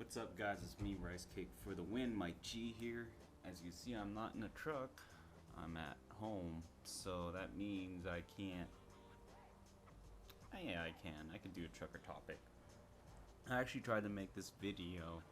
What's up, guys? It's me, Rice Cake for the win. Mike G here. As you see, I'm not in a truck. I'm at home, so that means I can't. Yeah, I can. I can do a trucker topic. I actually tried to make this video,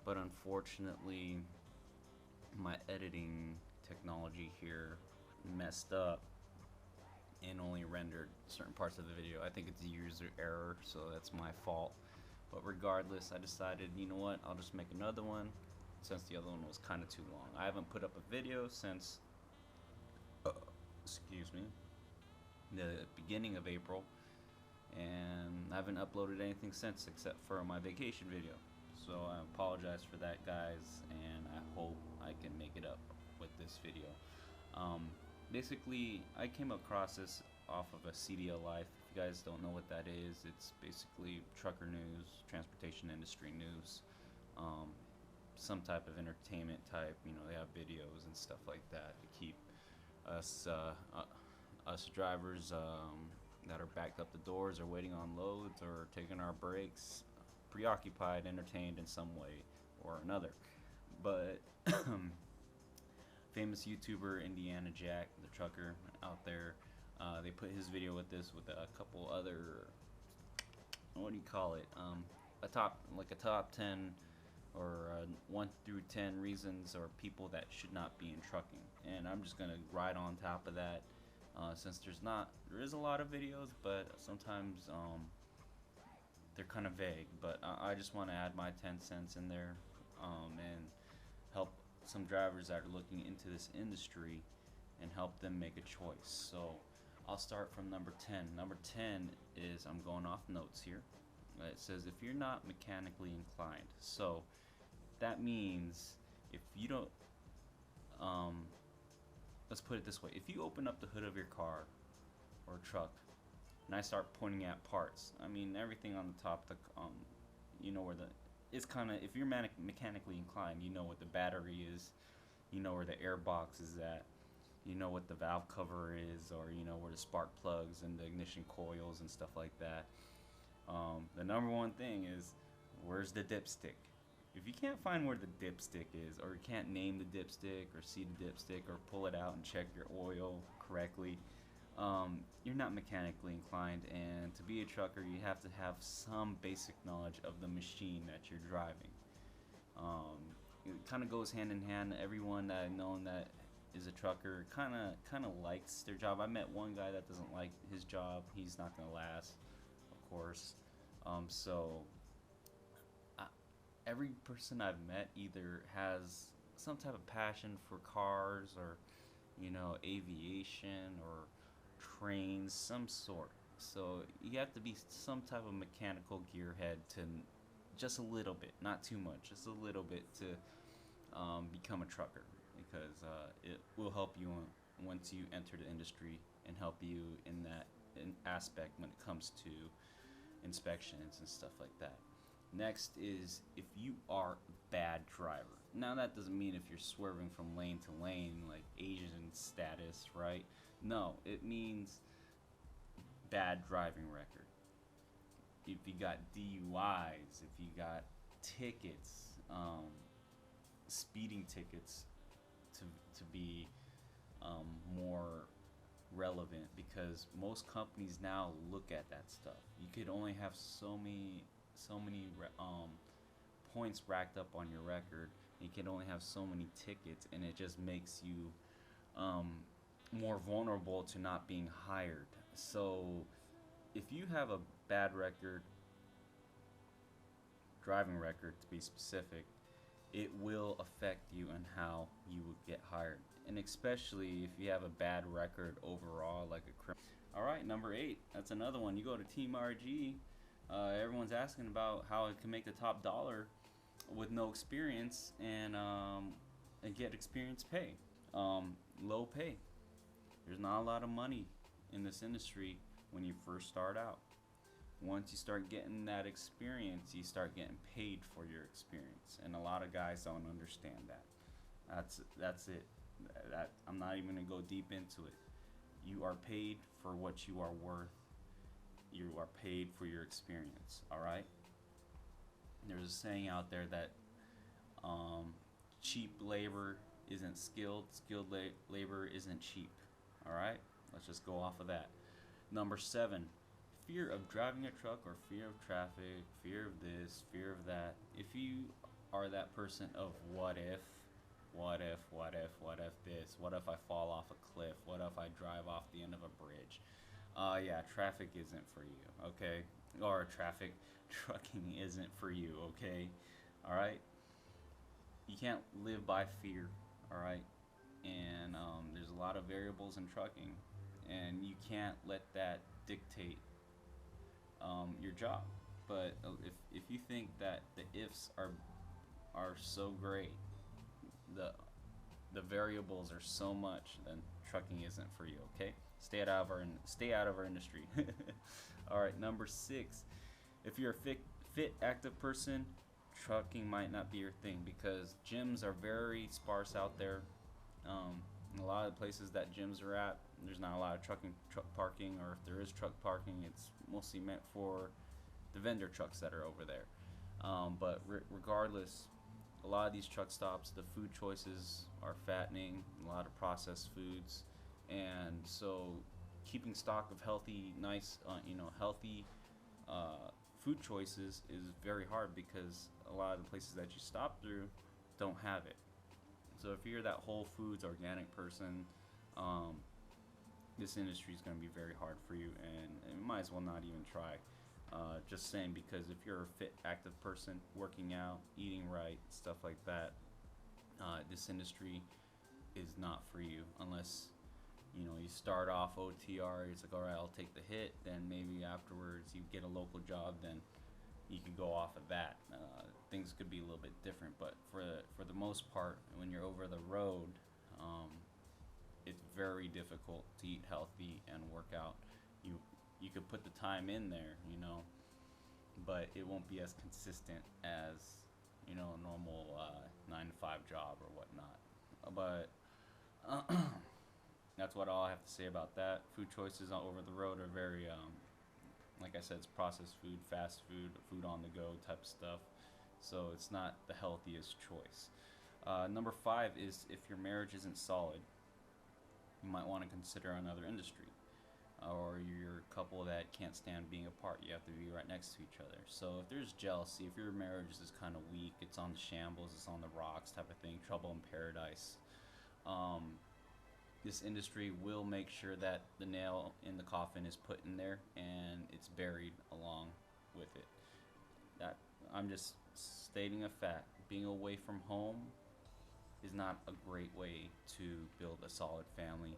but unfortunately, my editing technology here messed up and only rendered certain parts of the video. I think it's a user error, so that's my fault. But regardless, I decided, you know what, I'll just make another one since the other one was kind of too long. I haven't put up a video since, excuse me, the beginning of April, and I haven't uploaded anything since except for my vacation video. So I apologize for that, guys, and I hope I can make it up with this video. Basically, I came across this off of a CDLlife. If you guys don't know what that is, it's basically trucker news, transportation industry news, some type of entertainment type. You know, they have videos and stuff like that to keep us drivers that are backed up the doors or waiting on loads or taking our breaks preoccupied, entertained in some way or another. But famous YouTuber Indiana Jack, the trucker out there, they put his video with this with a couple other, what do you call it, a top 10 or 1 through 10 reasons or people that should not be in trucking. And I'm just gonna ride on top of that, since there is a lot of videos, but sometimes they're kind of vague. But I just want to add my 10 cents in there, and help some drivers that are looking into this industry and help them make a choice. So I'll start from number 10. Number 10 is, I'm going off notes here. It says, if you're not mechanically inclined. So that means if you don't, let's put it this way. If you open up the hood of your car or truck and I start pointing at parts, I mean everything on the top, you know where it's kind of, if you're mechanically inclined, you know what the battery is, you know where the air box is at, you know what the valve cover is, or you know where the spark plugs and the ignition coils and stuff like that. The number one thing is, where's the dipstick? If you can't find where the dipstick is, or you can't name the dipstick or see the dipstick or pull it out and check your oil correctly, you're not mechanically inclined. And to be a trucker, you have to have some basic knowledge of the machine that you're driving. It kind of goes hand in hand. Everyone that I've known that is a trucker kind of likes their job. I met one guy that doesn't like his job. He's not gonna last, of course. Every person I've met either has some type of passion for cars, or you know, aviation or trains, some sort. So you have to be some type of mechanical gearhead to, just a little bit, not too much, just a little bit, to become a trucker, because it will help you once you enter the industry and help you in that aspect when it comes to inspections and stuff like that. Next is, if you are a bad driver. Now that doesn't mean if you're swerving from lane to lane like Asian status, right? No, it means bad driving record. If you got DUIs, if you got tickets, speeding tickets, to be more relevant, because most companies now look at that stuff. You could only have so many points racked up on your record. You can only have so many tickets, and it just makes you more vulnerable to not being hired. So if you have a bad record, driving record to be specific, it will affect you and how you would get hired. and especially if you have a bad record overall, like a criminal. All right, number 8. That's another one. You go to Team RG. Everyone's asking about how it can make the top dollar with no experience and get experience pay. Low pay. There's not a lot of money in this industry when you first start out. Once you start getting that experience, you start getting paid for your experience, and a lot of guys don't understand that. That's it. That I'm not even gonna go deep into it. You are paid for what you are worth. You are paid for your experience. All right. There's a saying out there that cheap labor isn't skilled. Skilled labor isn't cheap. All right. Let's just go off of that. Number 7. Fear of driving a truck or fear of traffic, fear of this, fear of that. If you are that person of what if this, what if I fall off a cliff, what if I drive off the end of a bridge, yeah, traffic isn't for you, okay? Or trucking isn't for you, okay? All right? You can't live by fear, all right? And there's a lot of variables in trucking, and you can't let that dictate your job. But if you think that the ifs are so great, the variables are so much, then trucking isn't for you. Okay, stay out of our industry. All right, number 6. If you're a fit active person, trucking might not be your thing because gyms are very sparse out there. A lot of places that gyms are at, there's not a lot of truck parking, or if there is truck parking, it's mostly meant for the vendor trucks that are over there. But regardless, a lot of these truck stops, the food choices are fattening, a lot of processed foods, and so keeping stock of healthy, nice, healthy food choices is very hard because a lot of the places that you stop through don't have it. So if you're that Whole Foods organic person, this industry is going to be very hard for you, and you might as well not even try. Just saying, because if you're a fit, active person, working out, eating right, stuff like that, this industry is not for you unless you start off OTR. It's like, all right, I'll take the hit. Then maybe afterwards you get a local job. Then you could go off of that. Things could be a little bit different, but for the most part, when you're over the road, it's very difficult to eat healthy and work out. You could put the time in there, but it won't be as consistent as a normal 9 to 5 job or whatnot. But that's what all I have to say about that. Food choices over the road are very, like I said, it's processed food, fast food, food on the go type of stuff. So it's not the healthiest choice. Number 5 is if your marriage isn't solid, you might want to consider another industry. Or you're a couple that can't stand being apart. You have to be right next to each other. So if there's jealousy, if your marriage is kind of weak, it's on the shambles, it's on the rocks type of thing, trouble in paradise, this industry will make sure that the nail in the coffin is put in there and it's buried along with it. That I'm just stating a fact. Being away from home is not a great way to build a solid family,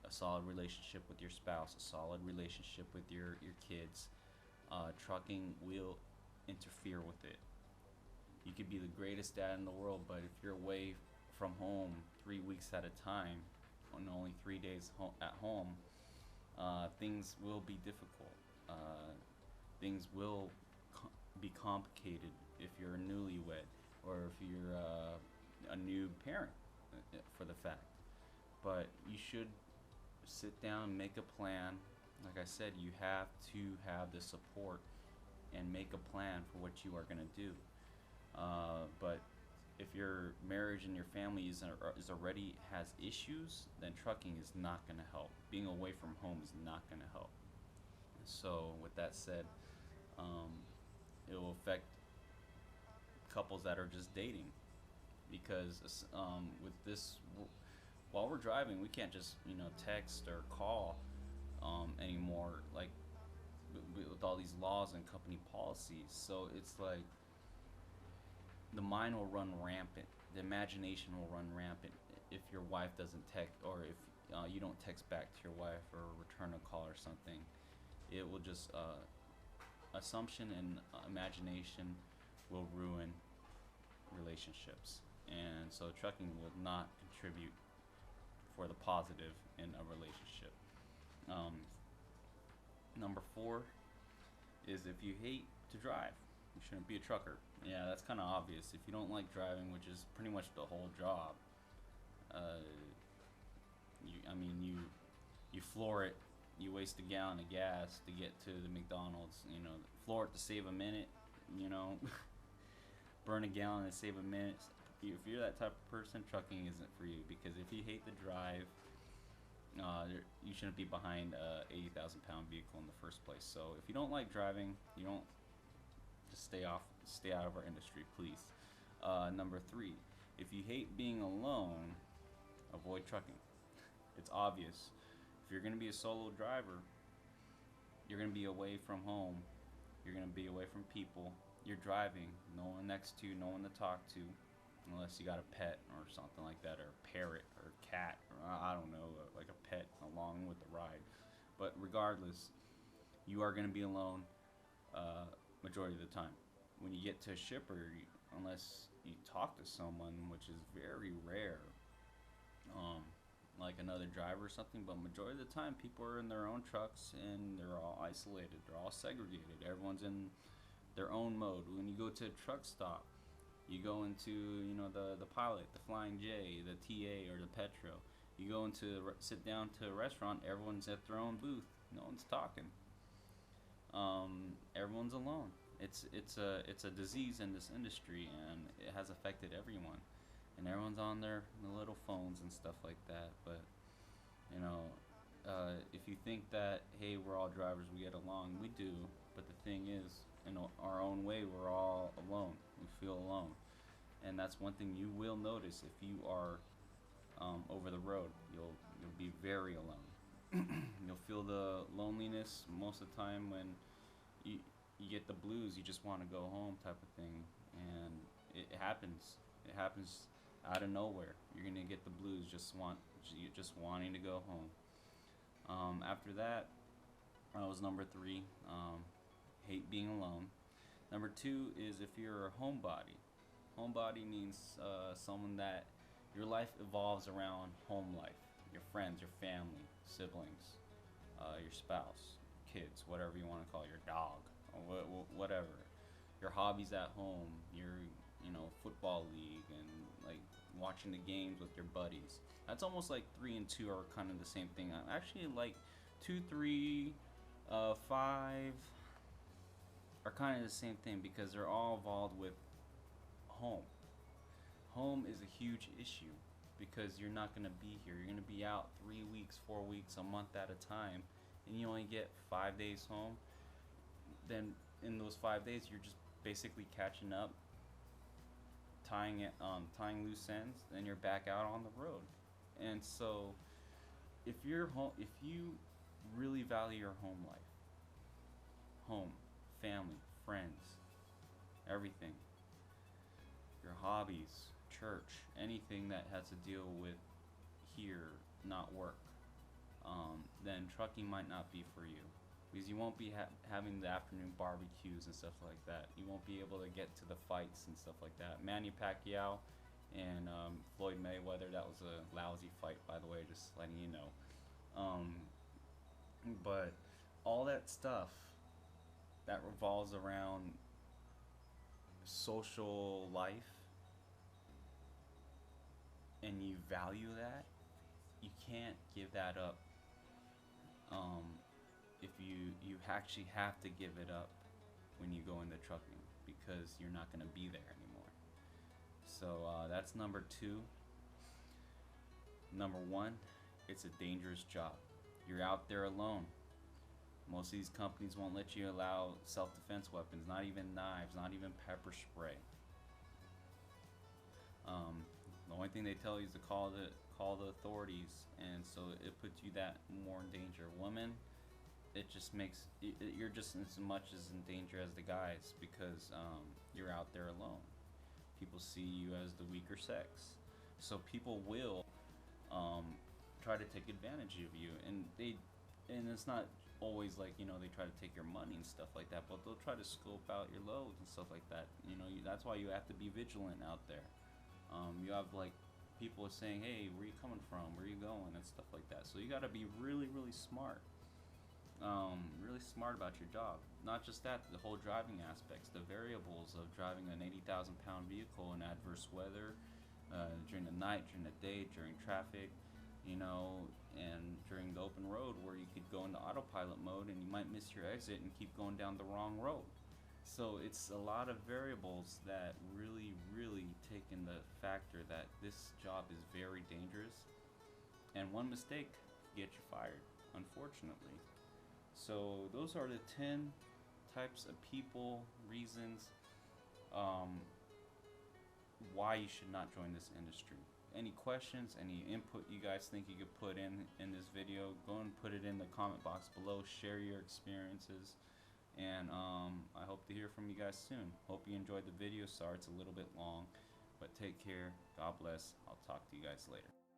a solid relationship with your spouse, a solid relationship with your kids. Trucking will interfere with it. You could be the greatest dad in the world, but if you're away from home 3 weeks at a time, and only 3 days at home, things will be difficult. Things will be complicated if you're a newlywed or if you're a new parent, for the fact. But you should sit down, make a plan. Like I said, you have to have the support and make a plan for what you are going to do. But if your marriage and your family is already has issues, then trucking is not going to help. Being away from home is not going to help. So with that said, it will affect couples that are just dating, because with this, while we're driving, we can't just text or call anymore, like with all these laws and company policies. So it's like the mind will run rampant, the imagination will run rampant, if your wife doesn't text, or if you don't text back to your wife or return a call or something, it will just assumption and imagination will ruin relationships, and so trucking will not contribute for the positive in a relationship. Um, Number four is if you hate to drive, you shouldn't be a trucker. Yeah, that's kind of obvious. If you don't like driving, which is pretty much the whole job, uh, you floor it. You waste a gallon of gas to get to the McDonald's. You know, floor it to save a minute. You know, burn a gallon to save a minute. If you're that type of person, trucking isn't for you, because if you hate the drive, you shouldn't be behind a 80,000 pound vehicle in the first place. So if you don't like driving, you don't just stay out of our industry, please. Number three, if you hate being alone, avoid trucking. It's obvious. If you're gonna be a solo driver, you're gonna be away from home. You're gonna be away from people. You're driving, no one next to you, no one to talk to, unless you got a pet or something like that, or a parrot or a cat, or I don't know, like a pet along with the ride. But regardless, you are going to be alone majority of the time. When you get to a shipper, unless you talk to someone, which is very rare, like another driver or something, but majority of the time people are in their own trucks and they're all isolated, they're all segregated, everyone's in their own mode. When you go to a truck stop, you go into, the pilot, the Flying J, the TA, or the Petro. You go sit down to a restaurant, everyone's at their own booth, no one's talking. Everyone's alone. It's a disease in this industry, and it has affected everyone. And everyone's on their little phones and stuff like that. But if you think that, hey, we're all drivers, we get along, we do. But the thing is, in our own way, we're all alone. We feel alone, and that's one thing you will notice if you are over the road. You'll be very alone. You'll feel the loneliness most of the time when you get the blues. You just want to go home, type of thing, and it happens. It happens out of nowhere. You're gonna get the blues, just wanting to go home. After that, was number three. Hate being alone. Number two is if you're a homebody. Homebody means someone that your life evolves around home life. Your friends, your family, siblings, your spouse, kids, whatever you want to call it, your dog, or whatever. Your hobbies at home, your football league, and like watching the games with your buddies. That's almost like 3 and 2 are kind of the same thing. I actually like 2, 3, 5 are kind of the same thing, because they're all involved with home. Home is a huge issue, because you're not going to be here. You're going to be out 3 weeks, 4 weeks, a month at a time, and you only get 5 days home. Then in those 5 days, you're just basically catching up, tying loose ends, then you're back out on the road. And so if you really value your home life, home, family, friends, everything, your hobbies, church, anything that has to deal with here, not work, then trucking might not be for you, because you won't be having the afternoon barbecues and stuff like that. You won't be able to get to the fights and stuff like that. Manny Pacquiao and Floyd Mayweather, that was a lousy fight, by the way, just letting you know. But all that stuff that revolves around social life, and you value that, you can't give that up. If you actually have to give it up when you go into trucking, because you're not going to be there anymore. So that's number two. Number one, it's a dangerous job. You're out there alone. Most of these companies won't let you allow self-defense weapons, not even knives, not even pepper spray. The only thing they tell you is to call the authorities, and so it puts you that more in danger. Women, it just makes you're just as much as in danger as the guys, because you're out there alone. People see you as the weaker sex, so people will try to take advantage of you, and it's not always like, you know, they try to take your money and stuff like that, but they'll try to scope out your loads and stuff like that. You know, that's why you have to be vigilant out there. You have like people saying, hey, where you coming from, where you going, and stuff like that. So you got to be really smart, really smart about your job. Not just that, the whole driving aspects, the variables of driving an 80,000 pound vehicle in adverse weather, during the night, during the day, during traffic, you know, and during the open road where you could go into autopilot mode and you might miss your exit and keep going down the wrong road. So it's a lot of variables that really take in the factor that this job is very dangerous, and one mistake could get you fired, unfortunately. So those are the 10 types of people, reasons, why you should not join this industry. Any questions, any input you guys think you could put in this video, go and put it in the comment box below. Share your experiences, and I hope to hear from you guys soon. Hope you enjoyed the video. Sorry it's a little bit long, but take care. God bless. I'll talk to you guys later.